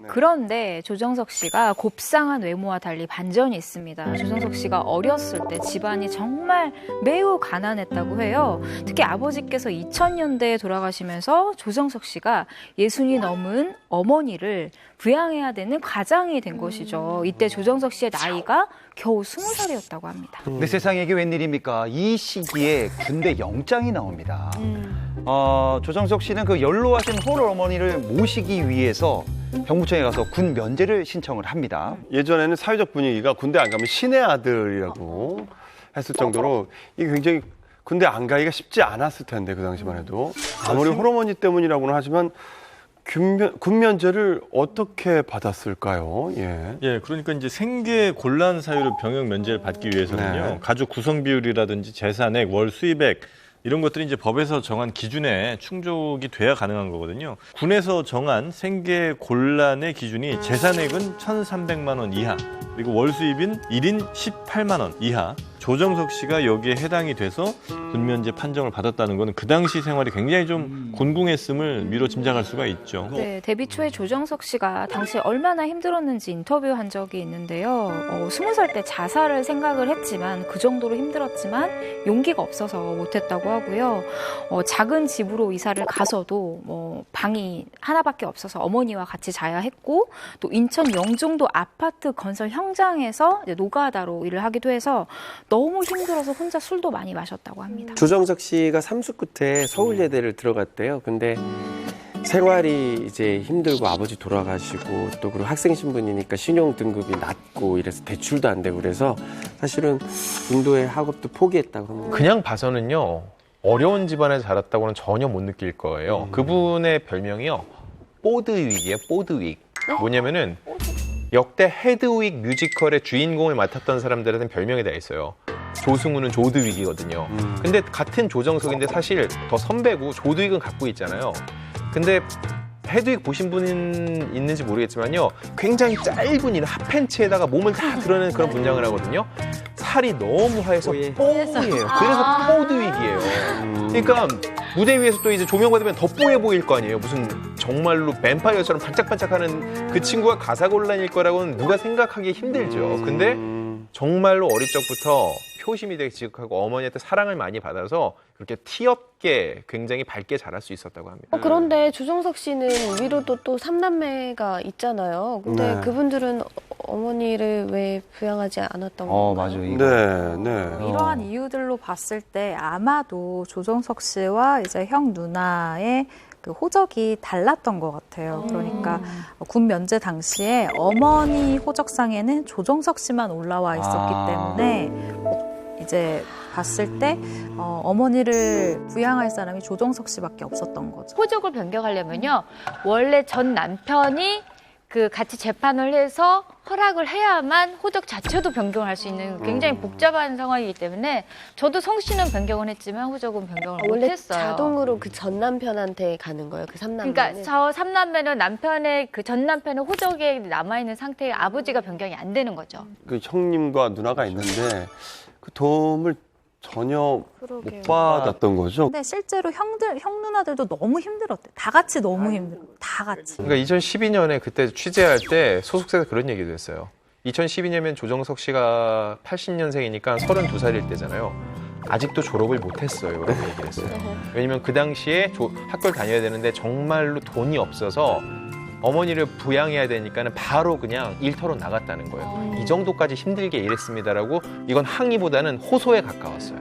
그런데 조정석 씨가 곱상한 외모와 달리 반전이 있습니다. 조정석 씨가 어렸을 때 집안이 정말 매우 가난했다고 해요. 특히 아버지께서 2000년대에 돌아가시면서 조정석 씨가 60이 넘은 어머니를 부양해야 되는 가장이 된 것이죠. 이때 조정석 씨의 나이가 겨우 20살이었다고 합니다. 근데 세상에 이게 웬일입니까? 이 시기에 군대 영장이 나옵니다. 조정석 씨는 그 연로하신 홀어머니를 모시기 위해서 병무청에 가서 군 면제를 신청을 합니다. 예전에는 사회적 분위기가 군대 안 가면 신의 아들이라고 했을 정도로 이게 굉장히 군대 안 가기가 쉽지 않았을 텐데 그 당시만 해도 아무리 홀어머니 때문이라고는 하지만 군 면제를 어떻게 받았을까요? 예, 그러니까 이제 생계 곤란 사유로 병역 면제를 받기 위해서는요, 네. 가족 구성 비율이라든지 재산액, 월 수입액 이런 것들이 이제 법에서 정한 기준에 충족이 돼야 가능한 거거든요. 군에서 정한 생계 곤란의 기준이 재산액은 1,300만 원 이하, 그리고 월 수입인 1인 18만 원 이하. 조정석 씨가 여기에 해당이 돼서 군면제 판정을 받았다는 거는 그 당시 생활이 굉장히 좀 곤궁했음을 미뤄 짐작할 수가 있죠. 네, 데뷔 초에 조정석 씨가 당시 얼마나 힘들었는지 인터뷰한 적이 있는데요. 20살 때 자살을 생각을 했지만 그 정도로 힘들었지만 용기가 없어서 못했다고 하고요. 작은 집으로 이사를 가서도 방이 하나밖에 없어서 어머니와 같이 자야 했고 또 인천 영종도 아파트 건설 현장에서 이제 노가다로 일을 하기도 해서 너무 힘들어서 혼자 술도 많이 마셨다고 합니다. 조정석 씨가 삼수 끝에 서울예대를 들어갔대요. 근데 생활이 이제 힘들고 아버지 돌아가시고 또 그리고 학생 신분이니까 신용 등급이 낮고 이래서 대출도 안 되고 그래서 사실은 중도의 학업도 포기했다고 합니다. 그냥 봐서는요, 어려운 집안에서 자랐다고는 전혀 못 느낄 거예요. 그분의 별명이요, 보드윅이에요, 보드윅. 뭐냐면은 역대 헤드윅 뮤지컬의 주인공을 맡았던 사람들한테는 별명이 다 있어요. 조승우는 조드윅이거든요. 근데 같은 조정석인데 사실 더 선배고 조드윅은 갖고 있잖아요. 근데 헤드윅 보신 분 있는지 모르겠지만요, 굉장히 짧은 이 핫팬츠에다가 몸을 다 드러내는 그런 분장을 하거든요. 살이 너무 하얘서 뽀예요. 그래서 보드윅이에요. 그러니까 무대 위에서 또 이제 조명 받으면 더 뽀해 보일 거 아니에요. 무슨 정말로 뱀파이어처럼 반짝반짝하는 그 친구가 가사곤란일 거라고는 누가 생각하기 힘들죠. 근데 정말로 어릴 적부터 표심이 되게 지극하고 어머니한테 사랑을 많이 받아서 그렇게 티 없게 굉장히 밝게 자랄 수 있었다고 합니다. 그런데 조정석 씨는 위로도 또 3남매가 있잖아요. 근데 네. 그분들은 어머니를 왜 부양하지 않았던 건가요? 맞아요. 네. 이러한 이유들로 봤을 때 아마도 조정석 씨와 이제 형 누나의 그 호적이 달랐던 것 같아요. 그러니까 군 면제 당시에 어머니 호적상에는 조정석 씨만 올라와 있었기 때문에 이제 봤을 때 어머니를 부양할 사람이 조정석 씨밖에 없었던 거죠. 호적을 변경하려면요, 원래 전 남편이 그 같이 재판을 해서 허락을 해야만 호적 자체도 변경을 할 수 있는 굉장히 복잡한 상황이기 때문에 저도 성씨는 변경을 했지만 호적은 변경을 원래 못했어요. 자동으로 그 전 남편한테 가는 거예요, 그 3남매는? 그러니까 저 3남매는 남편의 그 전 남편의 호적에 남아있는 상태에 아버지가 변경이 안 되는 거죠. 그 형님과 누나가 있는데 그 도움을 전혀 못 받았던 거죠. 근데 실제로 형 누나들도 너무 힘들었대. 다 같이 너무 힘들어. 다 같이. 그러니까 2012년에 그때 취재할 때 소속사에서 그런 얘기도 했어요. 2012년이면 조정석 씨가 80년생이니까 32살일 때잖아요. 아직도 졸업을 못했어요. 라고 얘기를 했어요. 왜냐면 그 당시에 학교를 다녀야 되는데 정말로 돈이 없어서 어머니를 부양해야 되니까는 바로 그냥 일터로 나갔다는 거예요. 이 정도까지 힘들게 일했습니다라고, 이건 항의보다는 호소에 가까웠어요.